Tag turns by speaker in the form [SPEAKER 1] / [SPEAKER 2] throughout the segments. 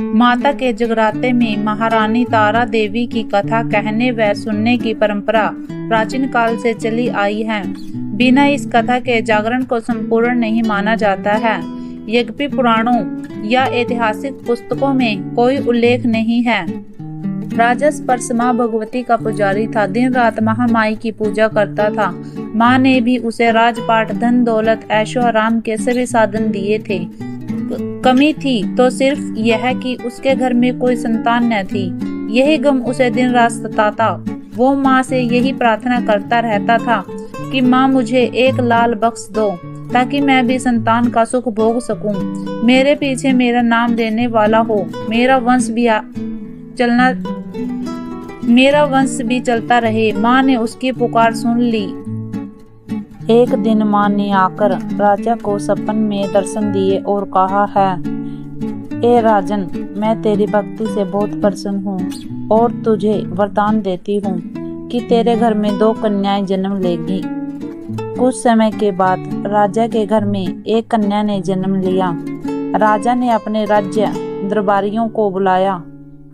[SPEAKER 1] माता के जगराते में महारानी तारा देवी की कथा कहने व सुनने की परंपरा प्राचीन काल से चली आई है। बिना इस कथा के जागरण को संपूर्ण नहीं माना जाता है। यज्ञ पुराणों या ऐतिहासिक पुस्तकों में कोई उल्लेख नहीं है। राजा स्पर्श माँ भगवती का पुजारी था। दिन रात महामाई की पूजा करता था। माँ ने भी उसे राजपाट, धन दौलत, ऐशो आराम के सभी साधन दिए थे। कमी थी तो सिर्फ यह कि उसके घर में कोई संतान न थी। यही गम उसे दिन रात सताता। वो माँ से यही प्रार्थना करता रहता था कि माँ मुझे एक लाल बख्श दो ताकि मैं भी संतान का सुख भोग सकूं। मेरे पीछे मेरा नाम लेने वाला हो, मेरा वंश भी चलता रहे। माँ ने उसकी पुकार सुन ली। एक दिन माँ ने आकर राजा को सपन में दर्शन दिए और कहा है, ए राजन, मैं तेरी भक्ति से बहुत प्रसन्न हूँ और तुझे वरदान देती हूँ कि तेरे घर में 2 कन्याएं जन्म लेगी। कुछ समय के बाद राजा के घर में एक कन्या ने जन्म लिया। राजा ने अपने राज्य दरबारियों को बुलाया,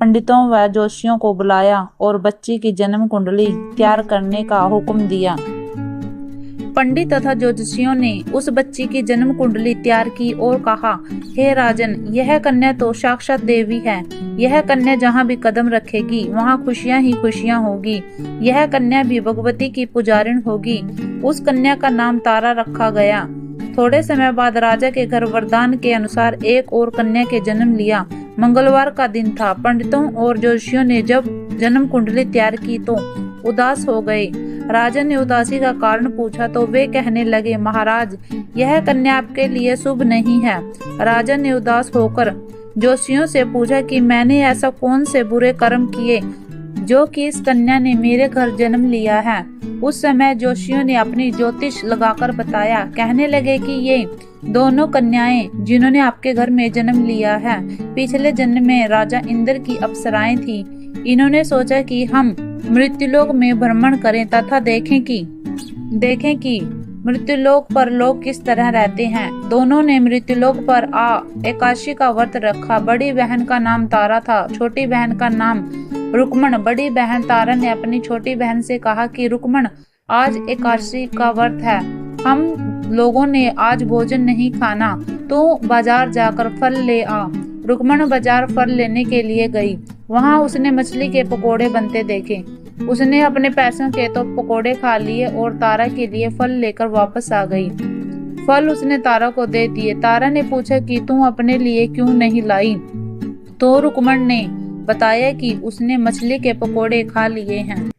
[SPEAKER 1] पंडितों व जोशियों को बुलाया और बच्ची की जन्म कुंडली तैयार करने का हुक्म दिया। पंडित तथा ज्योतिषियों ने उस बच्ची की जन्म कुंडली तैयार की और कहा, हे राजन, यह कन्या तो साक्षात देवी है। यह कन्या जहाँ भी कदम रखेगी वहाँ खुशियाँ ही खुशियाँ होगी। यह कन्या भी भगवती की पुजारिन होगी। उस कन्या का नाम तारा रखा गया। थोड़े समय बाद राजा के घर वरदान के अनुसार एक और कन्या के जन्म लिया। मंगलवार का दिन था। पंडितों और ज्योतिषियों ने जब जन्म कुंडली तैयार की तो उदास हो गए। राजा ने उदासी का कारण पूछा तो वे कहने लगे, महाराज, यह कन्या आपके लिए शुभ नहीं है। राजा ने उदास होकर जोशियों से पूछा कि मैंने ऐसा कौन से बुरे कर्म किए जो कि इस कन्या ने मेरे घर जन्म लिया है। उस समय जोशियों ने अपनी ज्योतिष लगाकर बताया। कहने लगे कि ये दोनों कन्याएं जिन्होंने आपके घर में जन्म लिया है पिछले जन्म में राजा इंद्र की अप्सराएं थी। इन्होंने सोचा कि हम मृत्युलोक में भ्रमण करें तथा देखें कि मृत्युलोक पर लोग किस तरह रहते हैं। दोनों ने मृत्युलोक पर एकादशी का व्रत रखा। बड़ी बहन का नाम तारा था, छोटी बहन का नाम रुक्मण। बड़ी बहन तारा ने अपनी छोटी बहन से कहा कि रुक्मण, आज एकादशी का व्रत है, हम लोगों ने आज भोजन नहीं खाना, तो बाजार जाकर फल ले आ। रुक्मण बाजार फल लेने के लिए गई। वहां उसने मछली के पकोड़े बनते देखे। उसने अपने पैसों के तो पकोड़े खा लिए और तारा के लिए फल लेकर वापस आ गई। फल उसने तारा को दे दिए। तारा ने पूछा कि तू अपने लिए क्यों नहीं लाई? तो रुक्मण ने बताया कि उसने मछली के पकोड़े खा लिए हैं।